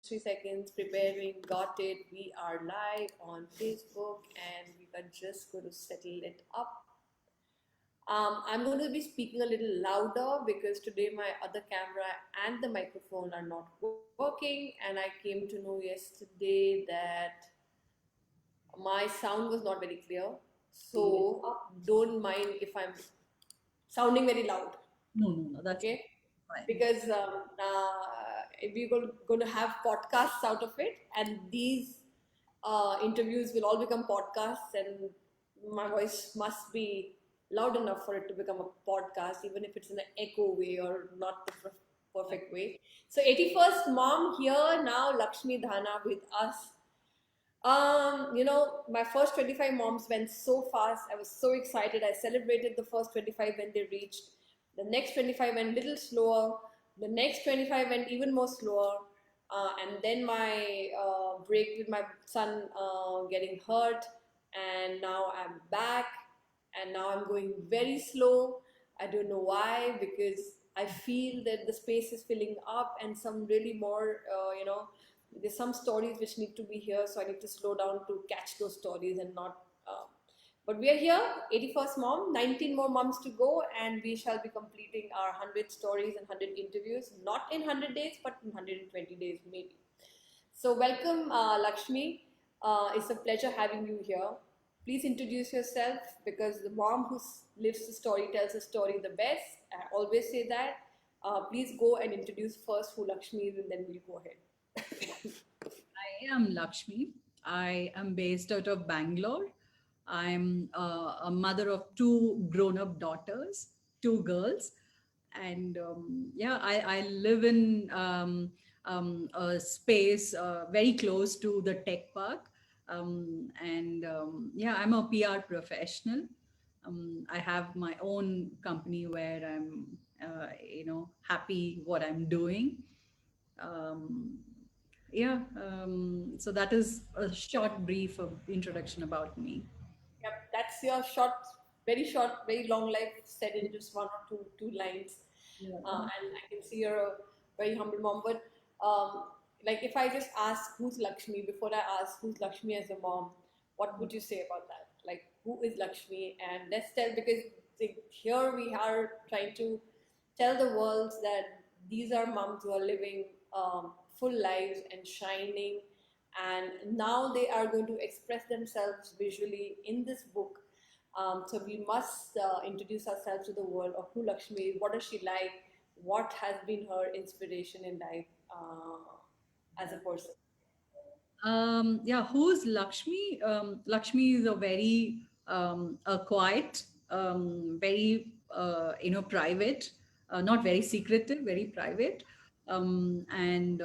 3 seconds. Preparing, got it. We are live on Facebook and we are just going to settle it up. I'm going to be speaking a little louder because today my other camera and the microphone are not working, and I came to know yesterday that my sound was not very clear. So don't mind if I'm sounding very loud. No, that's Okay, fine. because we're going to have podcasts out of it, and these interviews will all become podcasts, and my voice must be loud enough for it to become a podcast, even if it's in an echo way or not the perfect way. So 81st mom here now, Lakshmi Dhana with us. My first 25 moms went so fast. I was so excited. I celebrated the first 25 when they reached. The next 25 went a little slower. The next 25 went even more slower. And then my break with my son getting hurt. And now I'm back. And now I'm going very slow. I don't know why, because I feel that the space is filling up and some really more, there's some stories which need to be here, so I need to slow down to catch those stories and not. But we are here, 81st mom, 19 more months to go, and we shall be completing our 100 stories and 100 interviews, not in 100 days, but in 120 days maybe. So, welcome, Lakshmi. It's a pleasure having you here. Please introduce yourself because the mom who lives the story tells the story the best. I always say that. Please go and introduce first who Lakshmi is, and then we'll go ahead. I am Lakshmi. I am based out of Bangalore. I'm a mother of two grown-up daughters, two girls, and I live in a space very close to the tech park, I'm a PR professional. I have my own company where I'm, happy what I'm doing. Um, so that is a short brief of introduction about me. Yep, that's your short, very long life said in just one or two lines. Yeah. And I can see you're a very humble mom. But um, like, if I just ask who's Lakshmi before I ask who's Lakshmi as a mom, what would you say about that? Like, who is Lakshmi? And let's tell, because here we are trying to tell the world that these are moms who are living full lives and shining, and now they are going to express themselves visually in this book. So we must introduce ourselves to the world of who Lakshmi is, what does she like, what has been her inspiration in life as a person. Who's Lakshmi? Lakshmi is a very a quiet, very private, not very secretive, very private, and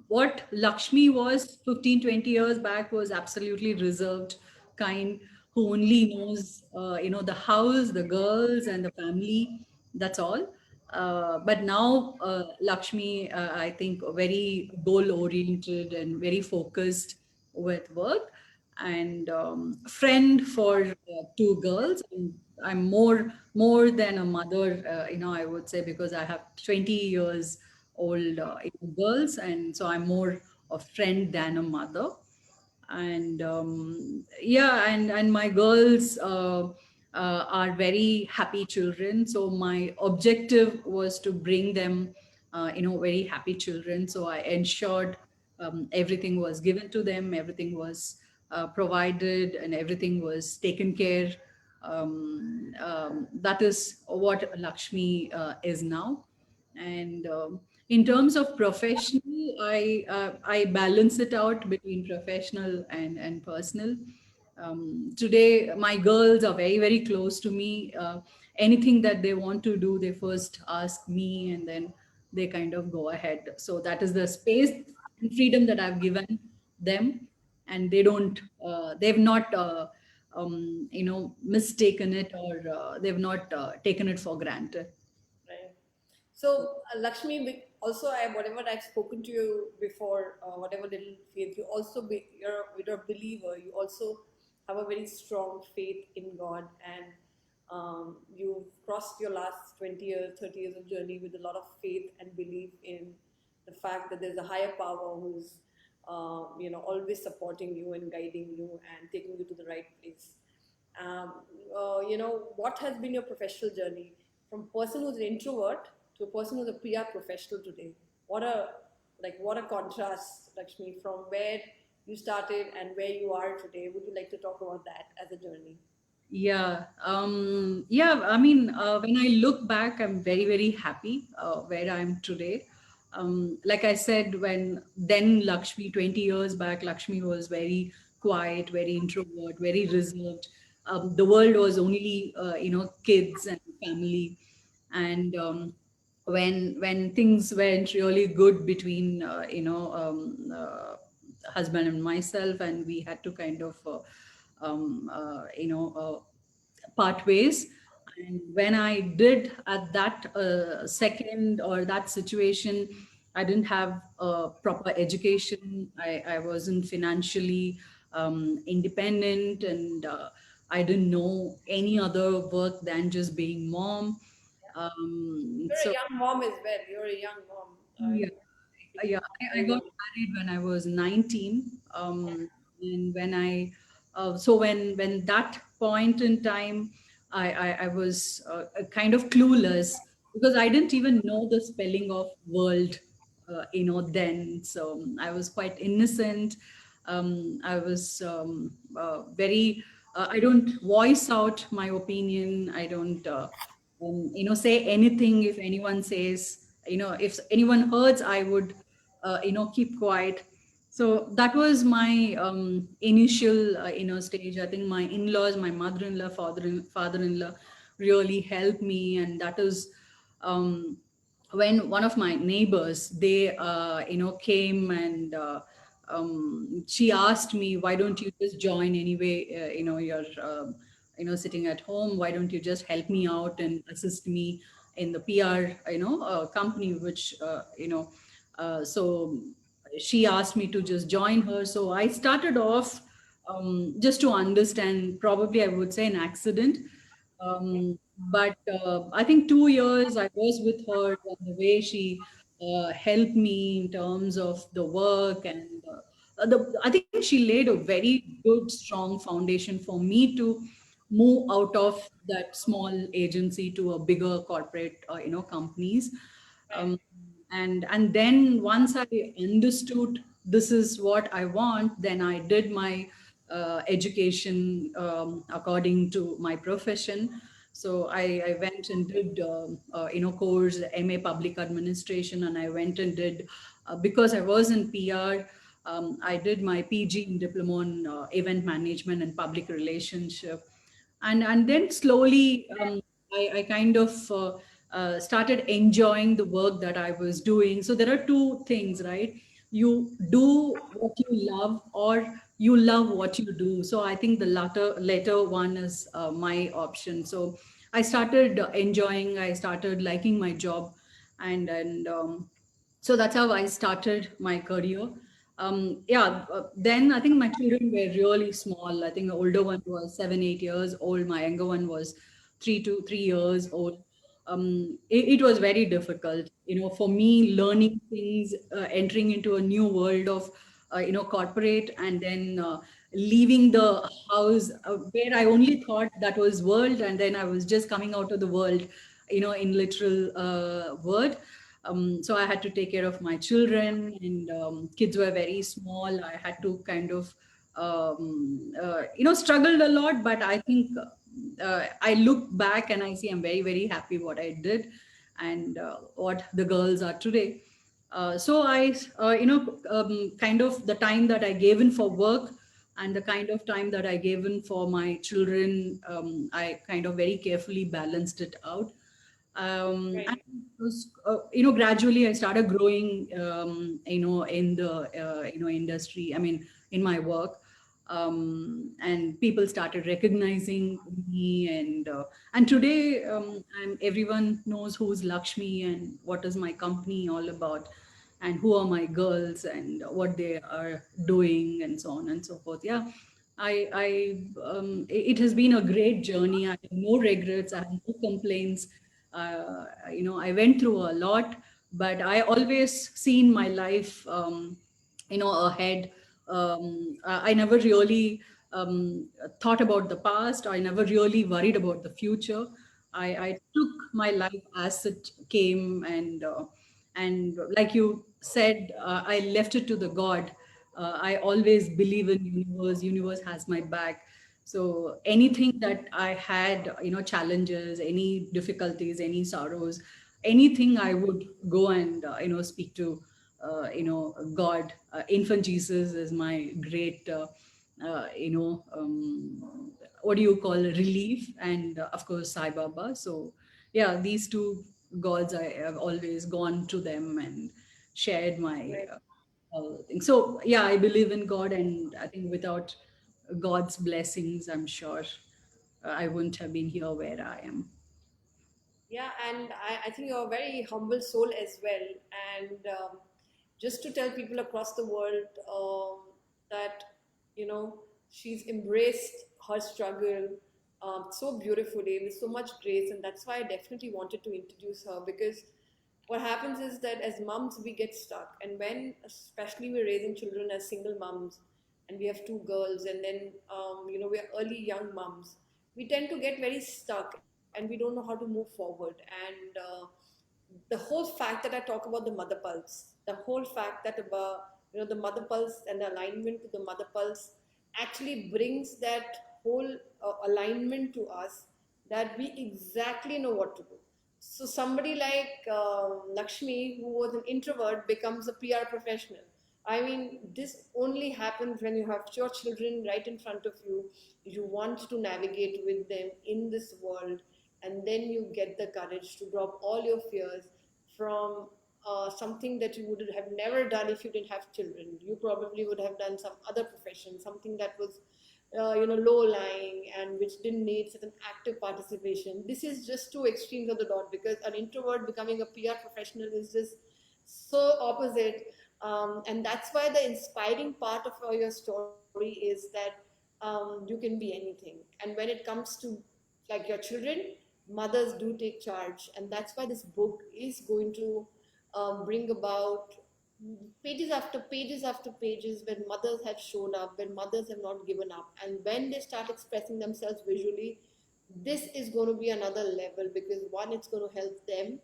what Lakshmi was 15, 20 years back was absolutely reserved, kind, who only knows, the house, the girls, and the family. That's all. But now, Lakshmi, I think, very goal oriented and very focused with work, and friend for two girls. And I'm more than a mother, I would say, because I have 20 years old girls, and so I'm more a friend than a mother. And and my girls are very happy children, so my objective was to bring them very happy children. So I ensured everything was given to them, everything was provided, and everything was taken care. That is what Lakshmi is now. And in terms of professional, I balance it out between professional and personal. Today, my girls are very close to me. Anything that they want to do, they first ask me, and then they kind of go ahead. So that is the space and freedom that I've given them, and they've not mistaken it, or they've not taken it for granted. Right. So, Lakshmi, also, whatever I've spoken to you before, whatever little faith, you're a believer. You also have a very strong faith in God, and you've crossed your last 20 years, 30 years of journey with a lot of faith and belief in the fact that there's a higher power who's always supporting you and guiding you and taking you to the right place. um, what has been your professional journey from person who's an introvert to a person who's a PR professional today? What a contrast, Lakshmi, from where you started and where you are today. Would you like to talk about that as a journey? Yeah. I mean, when I look back, I'm very, very happy where I'm today. Like I said, when then Lakshmi, 20 years back, Lakshmi was very quiet, very introvert, very reserved. The world was only, kids and family. And when things went really good between, husband and myself, and we had to kind of, part ways. And when I did at that second or that situation, I didn't have a proper education. I wasn't financially independent, and I didn't know any other work than just being mom. You're a So young mom as well. You're a young mom. yeah, Being a yeah, mom I so got young. married when I was 19. And when I, so when that point in time, I was kind of clueless because I didn't even know the spelling of world, then. So I was quite innocent. I was very, I don't voice out my opinion. I don't, say anything. If anyone says, if anyone hurts, I would, keep quiet. So that was my initial, stage. I think my in-laws, my mother-in-law, father-in-law really helped me. And that is um, when one of my neighbors, they, came, and she asked me, why don't you just join anyway? You're, sitting at home. Why don't you just help me out and assist me in the PR, company, which, so she asked me to just join her. So I started off, just to understand, probably I would say an accident. But I think 2 years I was with her, and the way she helped me in terms of the work, and I think she laid a very good, strong foundation for me to move out of that small agency to a bigger corporate, companies. Right. um, and then once I understood this is what I want, then I did my education according to my profession. So I went and did course MA Public Administration, and I went and did, because I was in PR, I did my PG in Diploma in Event Management and Public Relationship. And then slowly, I kind of started enjoying the work that I was doing. So there are two things, right? You do what you love, or you love what you do. So I think the latter one is my option. So I started enjoying, I started liking my job. And so that's how I started my career. Then I think my children were really small. I think the older one was 7, 8 years old. My younger one was 3 years old. It was very difficult, for me, learning things, entering into a new world of, corporate, and then leaving the house, where I only thought that was world, and then I was just coming out of the world, in literal word. So I had to take care of my children, and kids were very small. I had to kind of, struggled a lot, but I think I look back and I see I'm very, very happy what I did, and what the girls are today. So I, kind of the time that I gave in for work, and the kind of time that I gave in for my children, I kind of very carefully balanced it out. And Right. gradually I started growing, in the, industry, I mean, in my work. And people started recognizing me, and today, everyone knows who's Lakshmi and what is my company all about, and who are my girls and what they are doing, and so on and so forth. Yeah, it has been a great journey. I have no regrets. I have no complaints. I went through a lot. but I always seen my life, ahead. I never really thought about the past. I never really worried about the future. I took my life as it came, and like you said, I left it to the God. I always believe in universe. Universe has my back. So anything that I had, challenges, any difficulties, any sorrows, anything, I would go and speak to God. Infant Jesus is my great what do you call, relief, and of course Sai Baba. So yeah, these two gods, I have always gone to them and shared my Right. thing. So yeah, I believe in God, and I think without God's blessings, I'm sure I wouldn't have been here where I am. Yeah, and I think you're a very humble soul as well. And just to tell people across the world that, you know, she's embraced her struggle so beautifully with so much grace. And that's why I definitely wanted to introduce her, because what happens is that as moms, we get stuck. And when, especially, we're raising children as single moms, and we have two girls, and then, we're early young moms, we tend to get very stuck and we don't know how to move forward. And the whole fact that I talk about the mother pulse, the whole fact that about, the mother pulse and the alignment to the mother pulse actually brings that whole alignment to us, that we exactly know what to do. So somebody like Lakshmi, who was an introvert, becomes a PR professional. I mean, this only happens when you have your children right in front of you. You want to navigate with them in this world, and then you get the courage to drop all your fears from something that you would have never done if you didn't have children. You probably would have done some other profession, something that was low lying and which didn't need such an active participation. This is just two extremes of the dot, because an introvert becoming a PR professional is just so opposite. And that's why the inspiring part of your story is that you can be anything. And when it comes to like your children, mothers do take charge, and that's why this book is going to bring about pages after pages after pages, when mothers have showed up, when mothers have not given up, and when they start expressing themselves visually. This is going to be another level, because one, it's going to help them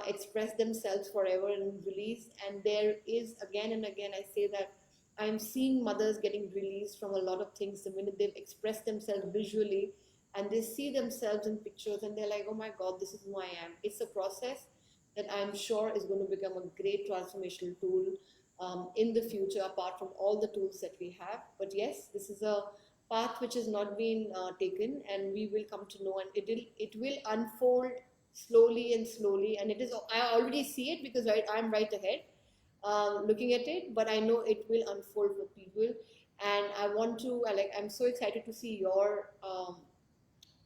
express themselves forever and release. And there is, again and again, I say that I'm seeing mothers getting released from a lot of things the minute they've expressed themselves visually, and they see themselves in pictures and they're like, oh my God, this is who I am. It's a process that I'm sure is going to become a great transformational tool in the future, apart from all the tools that we have. But yes, this is a path which has not been taken, and we will come to know, and it will unfold slowly and slowly. And it is, I already see it, because I'm right ahead looking at it, but I know it will unfold for people. And I'm so excited to see your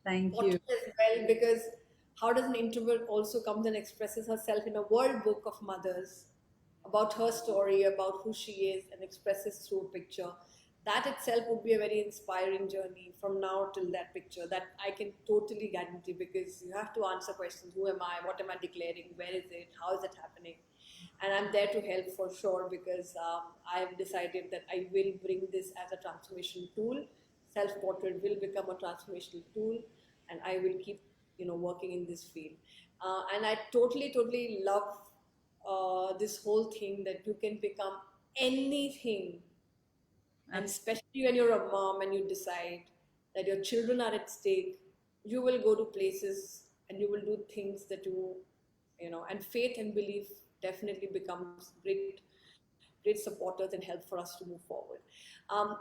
Thank portrait you. as well, because how does an introvert also comes and expresses herself in a world book of mothers, about her story, about who she is, and expresses through a picture. That itself would be a very inspiring journey from now till that picture, that I can totally guarantee, because you have to answer questions: who am I, what am I declaring, where is it, how is it happening? And I'm there to help for sure, because I've decided that I will bring this as a transformation tool. Self portrait will become a transformational tool, and I will keep working in this field. And I totally love this whole thing, that you can become anything. And especially when you're a mom and you decide that your children are at stake, you will go to places and you will do things that and faith and belief definitely becomes great supporters and help for us to move forward.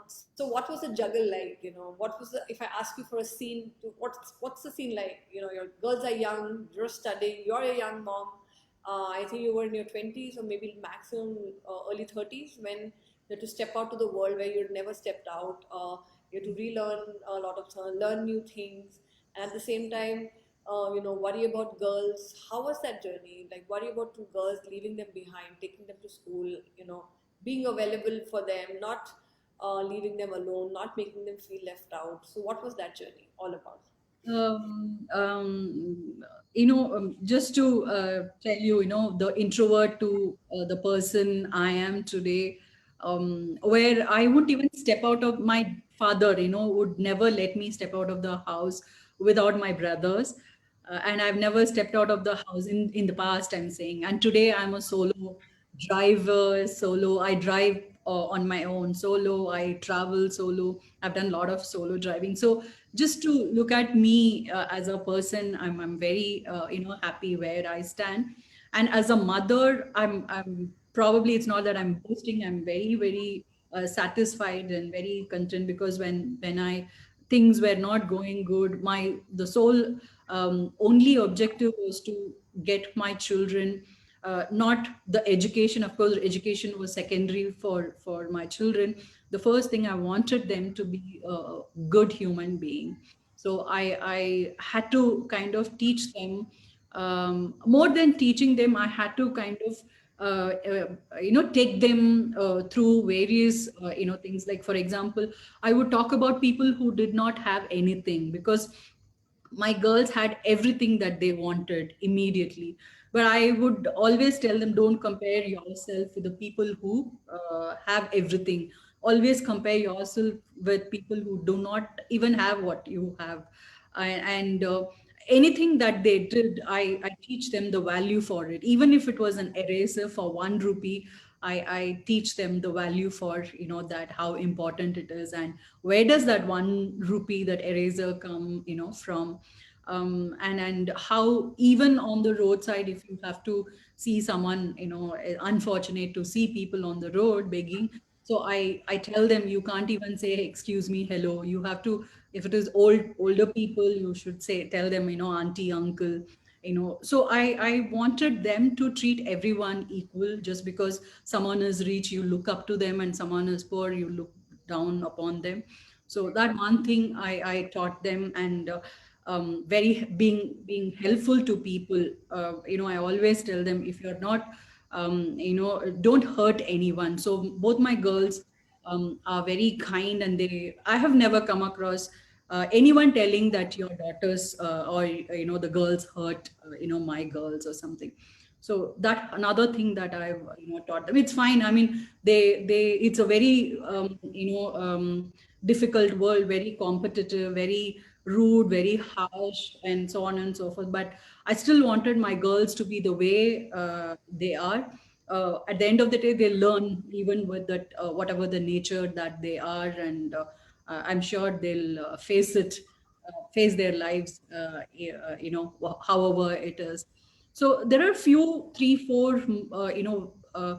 So what was the juggle like? What was if I ask you for a scene, what's the scene like? Your girls are young, you're studying, you're a young mom. I think you were in your 20s or maybe maximum early 30s, when you had to step out to the world where you'd never stepped out. You had to relearn a lot of learn new things, and at the same time, worry about girls. How was that journey? Like, worry about two girls, leaving them behind, taking them to school, being available for them, not leaving them alone, not making them feel left out. So, what was that journey all about? um, um, just to tell you, the introvert to the person I am today, where I wouldn't even step out of my father, would never let me step out of the house without my brothers. And I've never stepped out of the house in the past, I'm saying. And today I'm a solo driver, solo. I drive on my own, solo. I travel solo. I've done a lot of solo driving. So just to look at me as a person, I'm very happy where I stand. And as a mother, I'm probably, it's not that I'm boasting, I'm very very satisfied and very content, because when I things were not going good, my the sole only objective was to get my children, not the education. Of course, education was secondary for my children. The first thing, I wanted them to be a good human being. So I had to kind of teach them, more than teaching them, I had to kind of take them through various things. Like, for example, I would talk about people who did not have anything, because my girls had everything that they wanted immediately. But I would always tell them, don't compare yourself with the people who have everything. Always compare yourself with people who do not even have what you have. And anything that they did, I teach them the value for it. Even if it was an eraser for 1 rupee, I teach them the value for, that how important it is, and where does that 1 rupee, that eraser, come, from. And how, even on the roadside, if you have to see someone, unfortunate to see people on the road begging. So I tell them, you can't even say excuse me, hello. You have to, if it is older people, you should say, tell them, auntie, uncle. So I wanted them to treat everyone equal. Just because someone is rich, you look up to them, and someone is poor, you look down upon them. So that one thing I taught them. And very being helpful to people. I always tell them, if you're not, don't hurt anyone. So both my girls are very kind, and I have never come across anyone telling that your daughters, or the girls hurt my girls or something. So that another thing that I've taught them. It's fine. I mean, they it's a very difficult world, very competitive, very rude, very harsh, and so on and so forth. But I still wanted my girls to be the way they are. At the end of the day, they learn, even with that, whatever the nature that they are. And I'm sure they'll face their lives, however it is. So there are few, three, four, a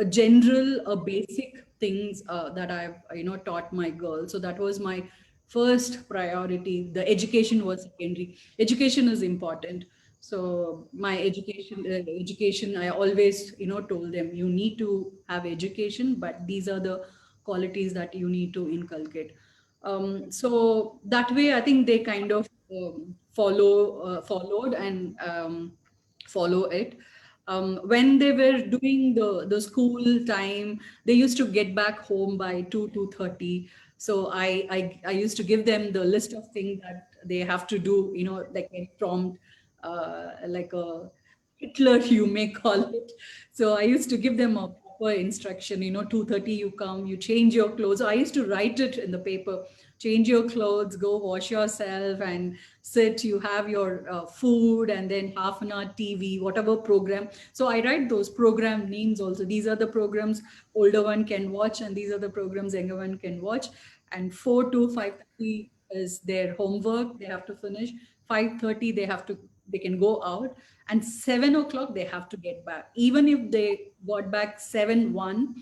general, basic things that I've taught my girls. So that was my first priority. The education was secondary. Education is important. So my education, I always told them, you need to have education, but these are the qualities that you need to inculcate. So that way, I think they kind of followed, and follow it. When they were doing the school time, they used to get back home by 2:30. So I used to give them the list of things that they have to do, like a prompt, like a Hitler, you may call it. So I used to give them a proper instruction, 2:30 you come, you change your clothes. So I used to write it in the paper, change your clothes, go wash yourself, and sit, you have your food, and then half an hour TV, whatever program. So I write those program names also. These are the programs older one can watch, and these are the programs younger one can watch. And 4 to 5:30 is their homework, they have to finish. 5:30 they can go out, and 7 o'clock they have to get back. Even if they got back 7:01,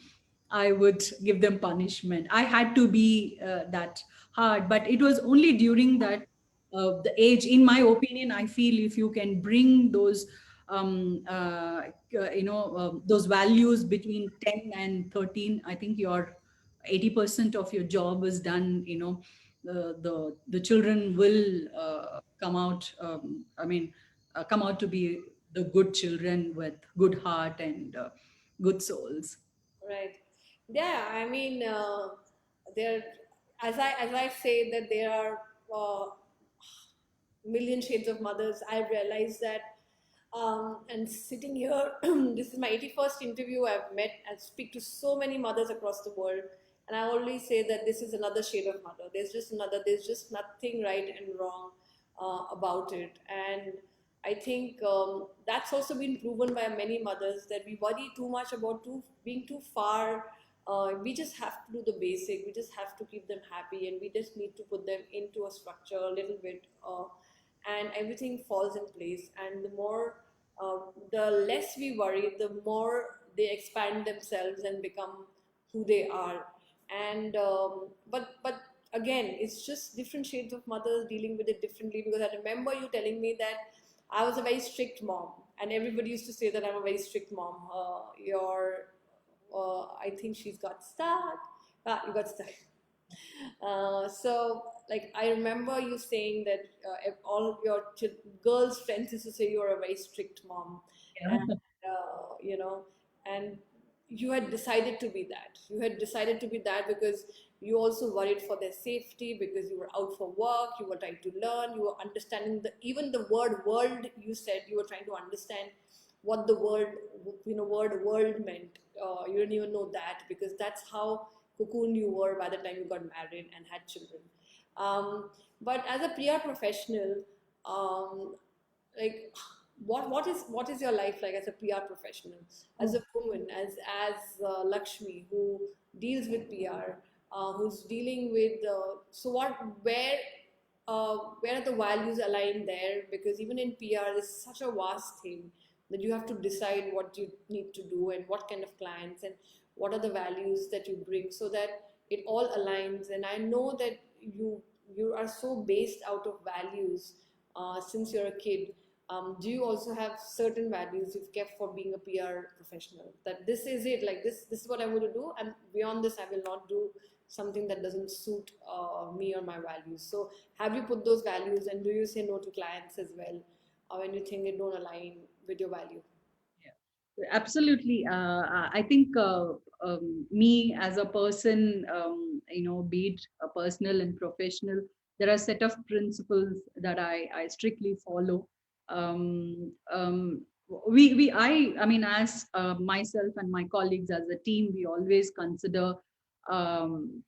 I would give them punishment. I had to be that hard, but it was only during that the age. In my opinion, I feel if you can bring those those values between 10 and 13, I think your 80% of your job is done. The children will come out. Come out to be the good children with good heart and good souls. Right. Yeah, I mean, there, as I say that there are million shades of mothers, I realized that, and sitting here, this is my 81st interview. I've met and speak to so many mothers across the world, and I always say that this is another shade of mother. There's just nothing right and wrong about it. And I think that's also been proven by many mothers, that we worry too much about being too far. We just have to do the basic. We just have to keep them happy, and we just need to put them into a structure a little bit, and everything falls in place. And the less we worry, the more they expand themselves and become who they are. And but again, it's just different shades of mothers dealing with it differently. Because I remember you telling me that I was a very strict mom, and everybody used to say that I'm a very strict mom. I think she's got stuck. Ah, you got stuck. So, like, I remember you saying that if all of your girls' friends used to say you're a very strict mom, and Yeah. you know, and you had decided to be that. You had decided to be that because you also worried for their safety, because you were out for work, you were trying to learn, you were understanding even the word world. You said you were trying to understand what the word world meant. You didn't even know that, because that's how cocoon you were by the time you got married and had children. Um, but as a PR professional, um, like, what is your life like as a PR professional, as a woman, as Lakshmi, who deals with PR, who's dealing with so what where are the values aligned there? Because even in PR, it's such a vast thing that you have to decide what you need to do and what kind of clients and what are the values that you bring, so that it all aligns. And I know that you are so based out of values since you're a kid. Do you also have certain values you've kept for being a PR professional? That this is it, like this is what I'm going to do, and beyond this, I will not do something that doesn't suit me or my values. So, have you put those values, and do you say no to clients as well when you think they don't align with your value? Absolutely. I think me as a person, be it a personal and professional, there are a set of principles that I strictly follow. I mean, as myself and my colleagues as a team, we always consider um,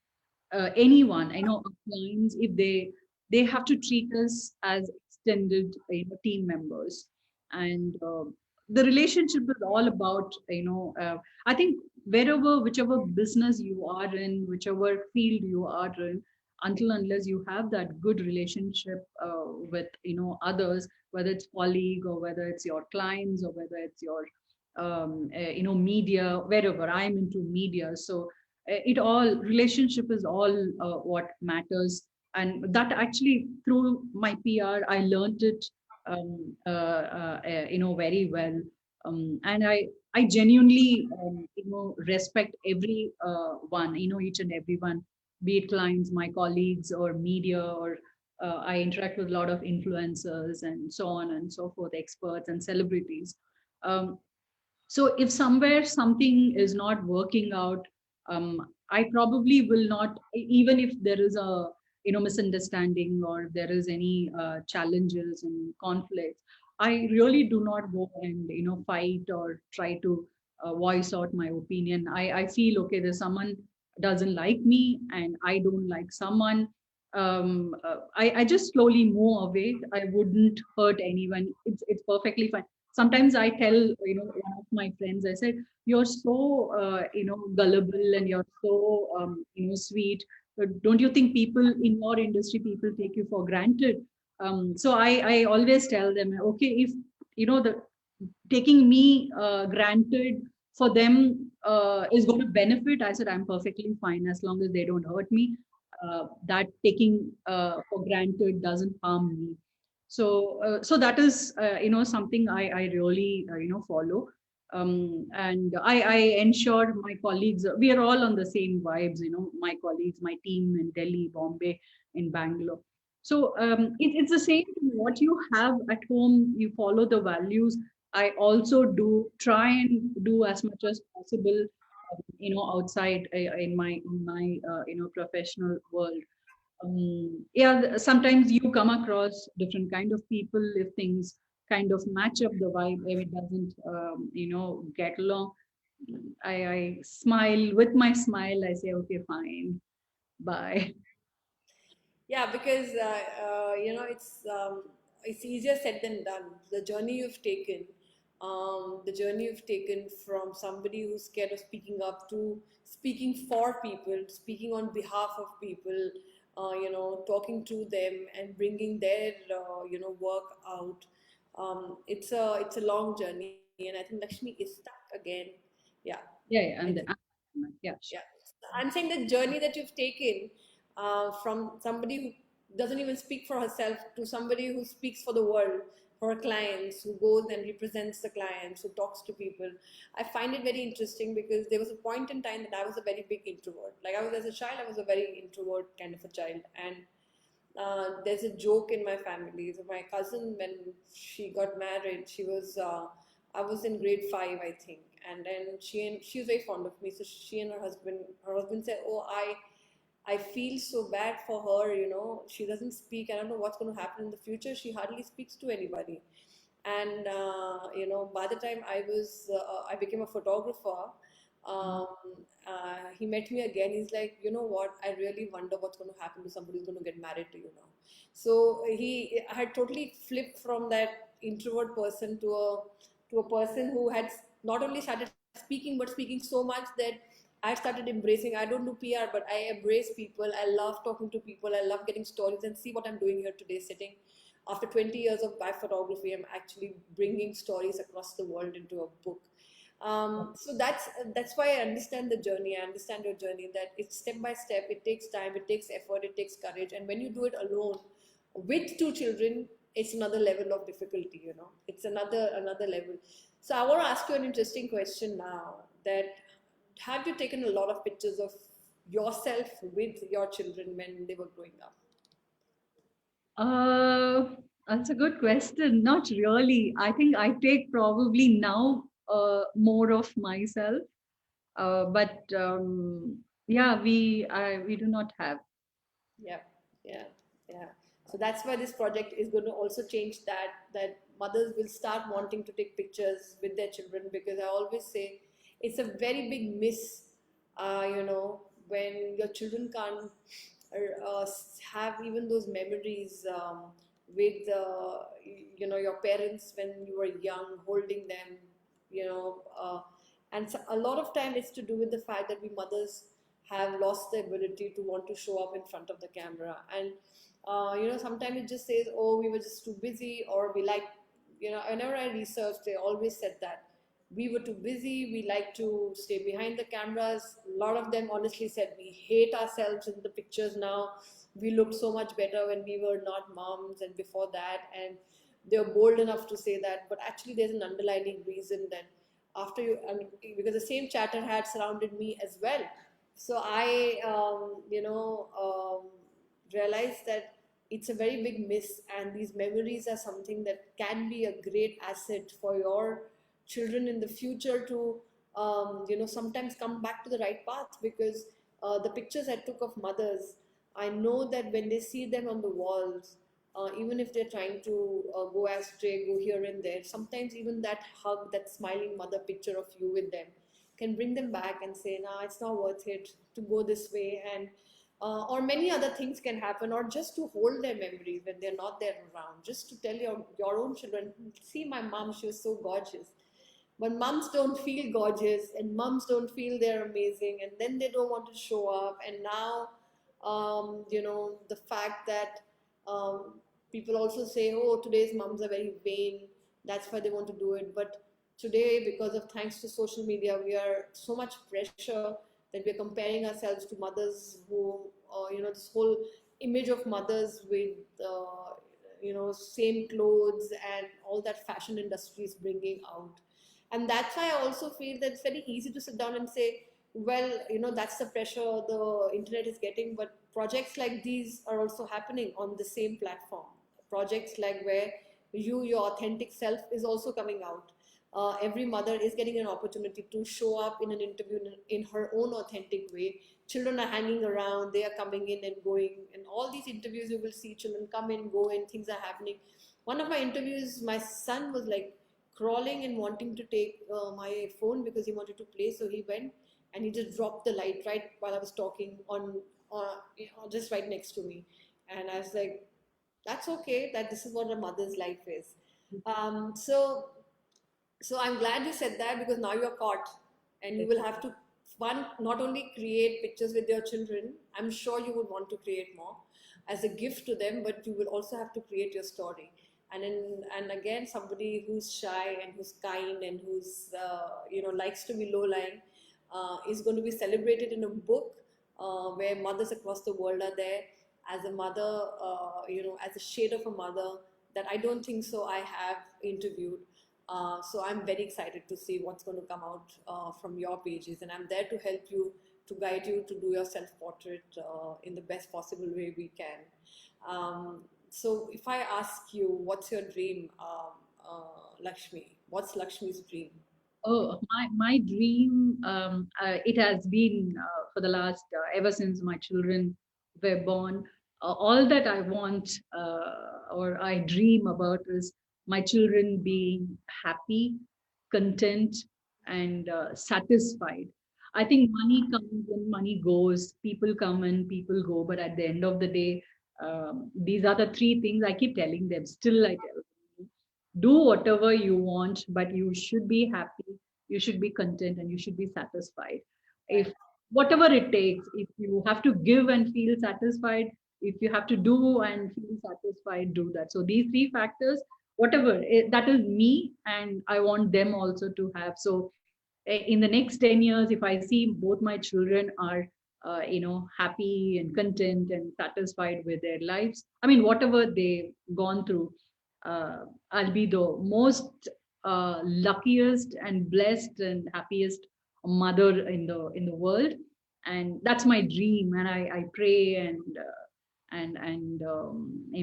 anyone, I know our clients, if they have to treat us as extended, team members. And the relationship is all about, I think wherever, whichever business you are in, whichever field you are in, until unless you have that good relationship with, others, whether it's colleague or whether it's your clients or whether it's your media, wherever. I'm into media, so it all, relationship is all what matters. And that actually, through my PR, I learned it very well. And I genuinely respect every one, each and every one, be it clients, my colleagues, or media, or I interact with a lot of influencers and so on and so forth, experts and celebrities. um, so if somewhere something is not working out, I probably will not, even if there is a misunderstanding, or there is any challenges and conflicts, I really do not go and fight or try to voice out my opinion. I feel, okay, there's someone doesn't like me and I don't like someone. I just slowly move away. I wouldn't hurt anyone. It's perfectly fine. Sometimes I tell one of my friends, I said, you're so gullible, and you're so sweet. But don't you think people in your industry, people take you for granted? So I always tell them, okay, if the taking me granted for them is going to benefit, I said I'm perfectly fine as long as they don't hurt me. That taking for granted doesn't harm me. So that is something I really follow. And I ensure my colleagues, we are all on the same vibes, my colleagues, my team in Delhi, Bombay, in Bangalore. So it's the same thing. What you have at home, you follow the values. I also do try and do as much as possible, outside in my professional world. Yeah, sometimes you come across different kind of people. If things kind of match up the vibe, if it doesn't, get along, I smile. With my smile, I say, okay, fine, bye. Yeah, because it's easier said than done. The journey you've taken from somebody who's scared of speaking up to speaking for people, speaking on behalf of people, talking to them and bringing their work out. It's a long journey, and I think Lakshmi is stuck again. Yeah, Yeah, I yeah, think. yeah, Yeah, I'm saying the journey that you've taken from somebody who doesn't even speak for herself to somebody who speaks for the world, for her clients, who goes and represents the clients, who talks to people. I find it very interesting because there was a point in time that I was a very big introvert. Like I was as a child, I was a very introvert kind of a child, and there's a joke in my family. So my cousin, when she got married, I was in grade five, I think, and then she was very fond of me. So she and her husband said, "Oh, I feel so bad for her. She doesn't speak. I don't know what's going to happen in the future. She hardly speaks to anybody." And by the time I became a photographer. yeah. um, he met me again. He's like, you know what, I really wonder what's going to happen to somebody who's going to get married to you now. So he had totally flipped from that introvert person to a person who had not only started speaking but speaking so much that I started embracing. I don't do PR, but I embrace people. I love talking to people. I love getting stories, and see what I'm doing here today, sitting after 20 years of by photography. I'm actually bringing stories across the world into a book. So that's why I understand the journey. I understand your journey, that it's step by step. It takes time, it takes effort, it takes courage, and when you do it alone with two children, it's another level of difficulty. It's another level. So I want to ask you an interesting question now. That have you taken a lot of pictures of yourself with your children when they were growing up? Uh, that's a good question. Not really. I think I take probably now more of myself, but yeah, we do not have. Yeah, yeah, yeah. So that's why this project is going to also change that mothers will start wanting to take pictures with their children, because I always say it's a very big miss, when your children can't have even those memories with your parents when you were young, holding them, you know, uh, and so a lot of time it's to do with the fact that we mothers have lost the ability to want to show up in front of the camera. And sometimes it just says, oh, we were just too busy, or we like, whenever I researched, they always said that we were too busy, we like to stay behind the cameras. A lot of them honestly said we hate ourselves in the pictures now. We looked so much better when we were not moms and before that. And they're bold enough to say that, but actually there's an underlying reason that after you, I mean, because the same chatter had surrounded me as well. So I realized that it's a very big miss, and these memories are something that can be a great asset for your children in the future to sometimes come back to the right path. Because the pictures I took of mothers, I know that when they see them on the walls, even if they're trying to go astray, go here and there, sometimes even that hug, that smiling mother picture of you with them can bring them back and say, nah, it's not worth it to go this way. And or many other things can happen, or just to hold their memory when they're not there around, just to tell your own children, see my mom, she was so gorgeous. But moms don't feel gorgeous, and moms don't feel they're amazing, and then they don't want to show up. And now the fact that um, people also say, oh, today's moms are very vain, that's why they want to do it. But today, because of thanks to social media, we are so much pressure that we're comparing ourselves to mothers who this whole image of mothers with same clothes and all that fashion industry is bringing out. And that's why I also feel that it's very easy to sit down and say, well, that's the pressure the internet is getting, but projects like these are also happening on the same platform. Projects like where your authentic self is also coming out. every mother is getting an opportunity to show up in an interview in her own authentic way. Children are hanging around, they are coming in and going, and all these interviews you will see children come and go and things are happening. One of my interviews, my son was like crawling and wanting to take my phone because he wanted to play, so he went and he just dropped the light right while I was talking on, just right next to me. And I was like, that's okay, that this is what a mother's life is. So I'm glad you said that, because now you're caught and you will have to, one, not only create pictures with your children, I'm sure you would want to create more as a gift to them, but you will also have to create your story. And again, somebody who's shy and who's kind and who's likes to be low lying is going to be celebrated in a book where mothers across the world are there as a mother, as a shade of a mother that I don't think so I have interviewed. So I'm very excited to see what's going to come out from your pages, and I'm there to help you, to guide you to do your self-portrait in the best possible way we can. So if I ask you, what's your dream, Lakshmi? What's Lakshmi's dream? Oh, my dream, it has been for the last, ever since my children were born, all that I want or I dream about is my children being happy, content, and satisfied. I think money comes and money goes, people come and people go, but at the end of the day, these are the three things I keep telling them. Still, I tell them, do whatever you want, but you should be happy, you should be content, and you should be satisfied. If Right, whatever it takes, if you have to give and feel satisfied, if you have to do and feel satisfied, do that. So these three factors, whatever that is me, and I want them also to have. So in the next 10 years, if I see both my children are happy and content and satisfied with their lives, I mean, whatever they've gone through, uh, I'll be the most luckiest and blessed and happiest mother in the world. And that's my dream, and I pray and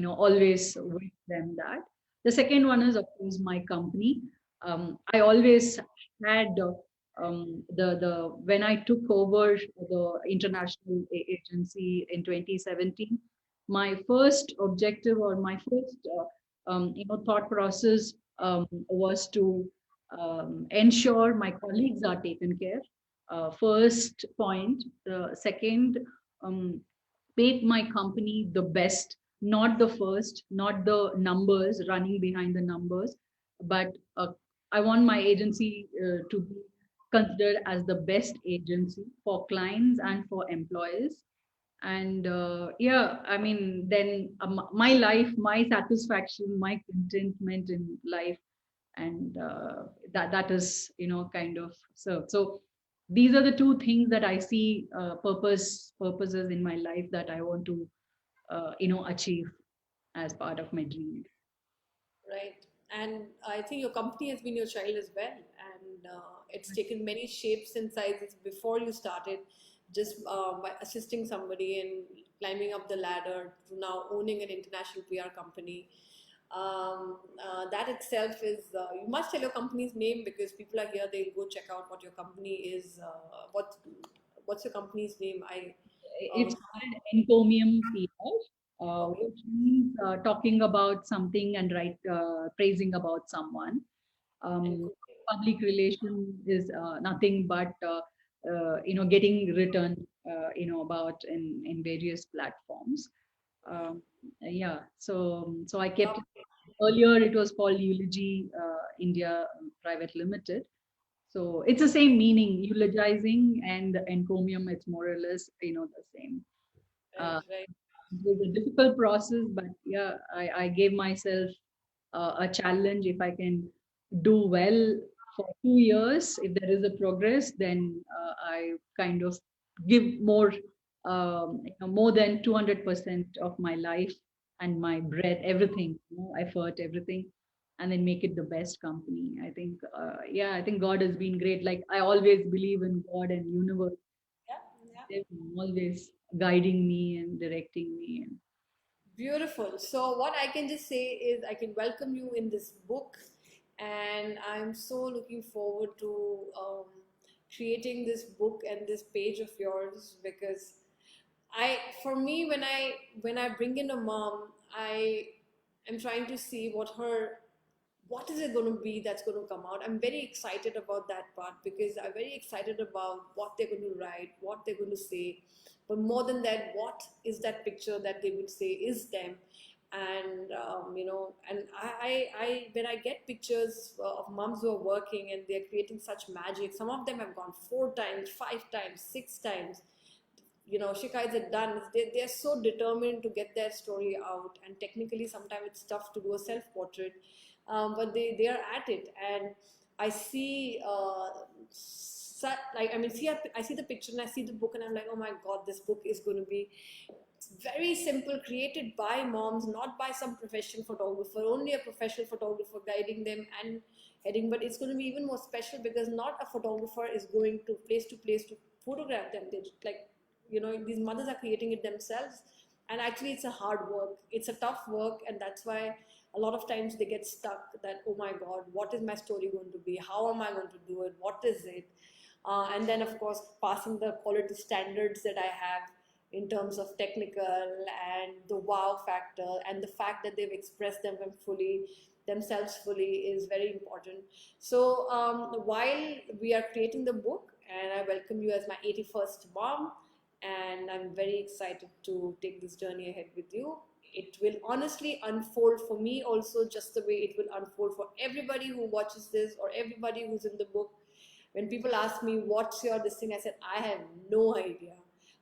always wish them that. The second one is, of course, my company. I always had the when I took over the international agency in 2017, my first objective or my first thought process was to ensure my colleagues are taken care. First point. Second, um, make my company the best, not the first, not the numbers, running behind the numbers, but I want my agency to be considered as the best agency for clients and for employees. And yeah, I mean, then my life, my satisfaction, my contentment in life, and that is kind of served. So these are the two things that I see, purposes in my life that I want to achieve as part of my dream. right. And I think your company has been your child as well, and it's taken many shapes and sizes before you started, just by assisting somebody and climbing up the ladder to now owning an international PR company. That itself is, you must tell your company's name because people are here, they'll go check out what your company is. What's your company's name? It's Um, called encomium PR, okay, which means talking about something and praising about someone. and um, cool. Public relation is nothing but getting written about in various platforms. um, yeah, so I kept, Lovely. earlier it was called Eulogy India Private Limited. So it's the same meaning, eulogizing and encomium, it's more or less the same. Right, uh, right. it was a difficult process, but yeah, I gave myself a challenge. If I can do well for 2 years, if there is a progress, then I kind of give more, more than 200% of my life and my breath, everything, effort, everything, and then make it the best company. I think, yeah, I think God has been great. Like I always believe in God and universe. Yeah, yeah. They've been always guiding me and directing me. And Beautiful. So, what I can just say is, I can welcome you in this book, and I'm so looking forward to creating this book and this page of yours, because for me, when I bring in a mom, I am trying to see what is it going to be that's going to come out. I'm very excited about that part, because I'm very excited about what they're going to write, what they're going to say, but more than that, what is that picture that they will say is them. And and when I get pictures of moms who are working and they're creating such magic, some of them have gone 4 times, 5 times, 6 times. Shikai's are done. They're so determined to get their story out, and technically sometimes it's tough to do a self-portrait, but they are at it. And I see like, I mean, I see the picture and I see the book, and I'm like, oh my god, this book is going to be very simple, created by moms, not by some professional photographer, only a professional photographer guiding them and heading. But it's going to be even more special, because not a photographer is going to place to photograph them. They like, these mothers are creating it themselves. And actually it's a hard work, it's a tough work, and that's why a lot of times they get stuck, that, oh my god, what is my story going to be, how am I going to do it, what is it. And then of course passing the quality standards that I have in terms of technical and the wow factor, and the fact that they've expressed themselves fully is very important. So while we are creating the book, and I welcome you as my 81st mom, and I'm very excited to take this journey ahead with you. It will honestly unfold for me also, just the way it will unfold for everybody who watches this or everybody who's in the book. When people ask me, what's your this thing, I said, I have no idea.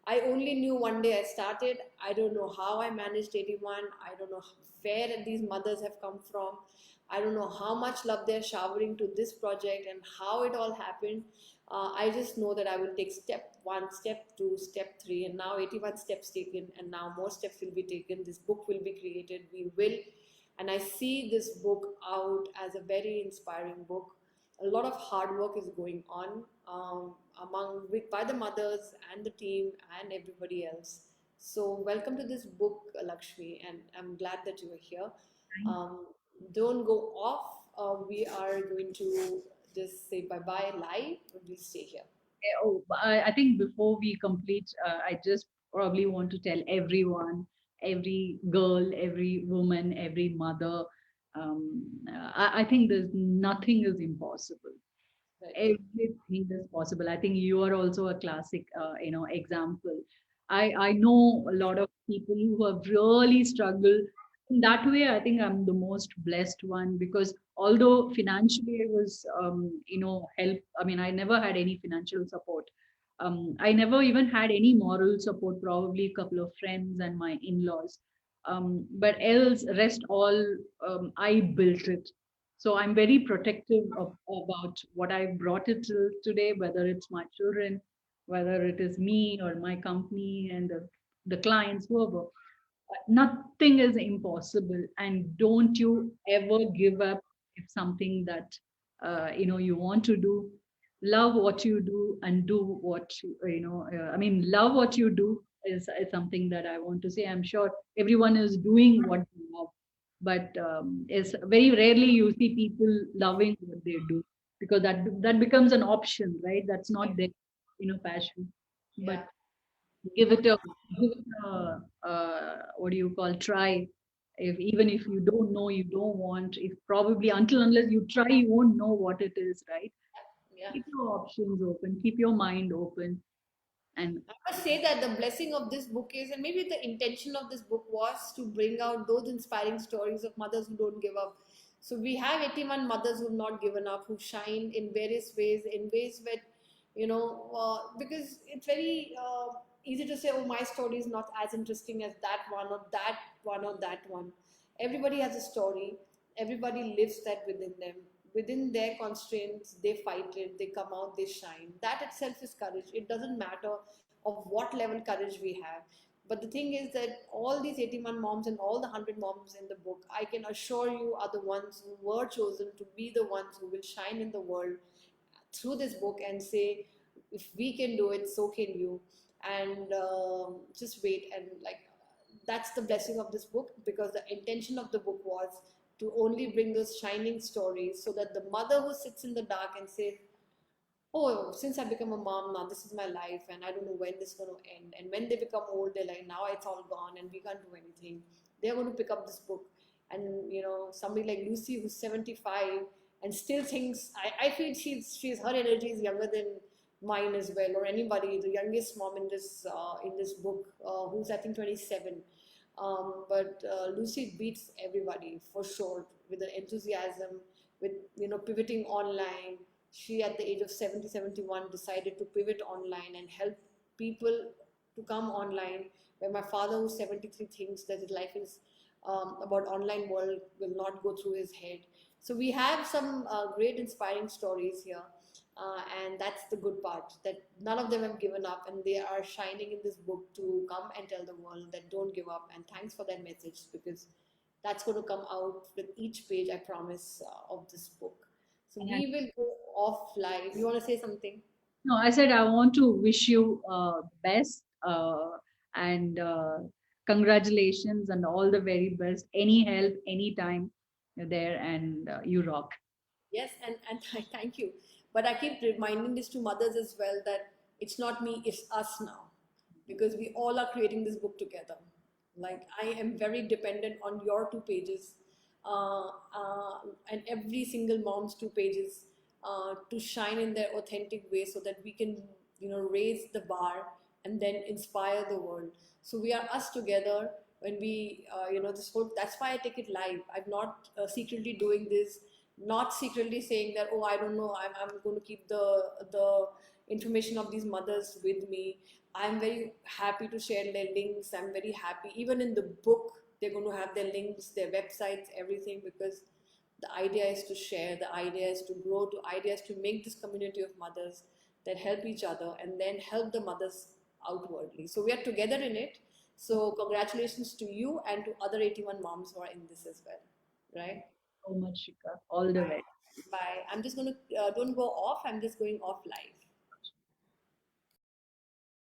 I only knew one day I started. I don't know how I managed 81. I don't know where these mothers have come from. I don't know how much love they're showering to this project and how it all happened. I just know that I will take step one, step two, step three, and now 81 steps taken, and now more steps will be taken. This book will be created. We will. And I see this book out as a very inspiring book. A lot of hard work is going on by the mothers and the team and everybody else. So welcome to this book, Lakshmi, and I'm glad that you are here. Um, don't go off. We are going to just say bye bye live. We'll stay here. I think before we complete, I just probably want to tell everyone, every girl, every woman, every mother, I think there's nothing is impossible. Right. Everything is possible. I think you are also a classic, example. I know a lot of people who have really struggled. In that way, I think I'm the most blessed one, because although financially I was, help. I mean, I never had any financial support. I never even had any moral support. Probably a couple of friends and my in-laws. But else, rest all, I built it. So I'm very protective about what I've brought it to today, whether it's my children, whether it is me or my company and the clients, whoever. Nothing is impossible, and don't you ever give up if something that you want to do. Love what you do and do what I mean, love what you do is something that I want to say. I'm sure everyone is doing what they love, but it's very rarely you see people loving what they do, because that becomes an option, right? That's not their passion. But Yeah. give it a what do you call, try. If even if you don't know, you don't want, if probably until unless you try, you won't know what it is, right? Yeah. Keep your options open, keep your mind open. And I must say that the blessing of this book is, and maybe the intention of this book was to bring out those inspiring stories of mothers who don't give up. So we have 81 mothers who've not given up, who shine in various ways, in ways where, because it's very easy to say, oh, my story is not as interesting as that one or that one or that one. Everybody has a story. Everybody lives that within them. Within their constraints, they fight it, they come out, they shine. That itself is courage. It doesn't matter of what level courage we have. But the thing is that all these 81 moms and all the 100 moms in the book, I can assure you, are the ones who were chosen to be the ones who will shine in the world through this book and say, if we can do it, so can you. And just wait. And like, that's the blessing of this book, because the intention of the book was to only bring those shining stories so that the mother who sits in the dark and says, oh, since I become a mom now, this is my life, and I don't know when this is going to end. And when they become old, they're like, now it's all gone, and we can't do anything. They're going to pick up this book, and somebody like Lucy, who's 75 and still thinks, I feel she's her energy is younger than mine as well, or anybody. The youngest mom in this book, who's I think 27. But Lucy beats everybody for sure with the enthusiasm, with pivoting online. She at the age of 70, 71 decided to pivot online and help people to come online, where my father who's 73 thinks that his life is about online world will not go through his head. So we have some great inspiring stories here, and that's the good part, that none of them have given up, and they are shining in this book to come and tell the world that don't give up. And thanks for that message, because that's going to come out with each page, I promise, of this book. So And we will go off live. You want to say something? no, I said I want to wish you best and congratulations and all the very best. Any help, anytime you're there, and you rock. Yes, and thank you. But I keep reminding this to mothers as well, that it's not me, it's us now, because we all are creating this book together. Like, I am very dependent on your two pages, uh, uh, and every single mom's two pages, to shine in their authentic way, so that we can raise the bar and then inspire the world. So we are us together when we this whole, that's why I take it live. I'm not secretly doing this, not secretly saying that, oh, I don't know, I'm going to keep the information of these mothers with me. I'm very happy to share their links. I'm very happy, even in the book they're going to have their links, their websites, everything, because the idea is to share, the idea is to grow, the idea is to make this community of mothers that help each other and then help the mothers outwardly. So we are together in it. So congratulations to you and to other 81 moms who are in this as well, right? So much, Shika. All the way. Bye. I'm just going to, don't go off, I'm just going off live.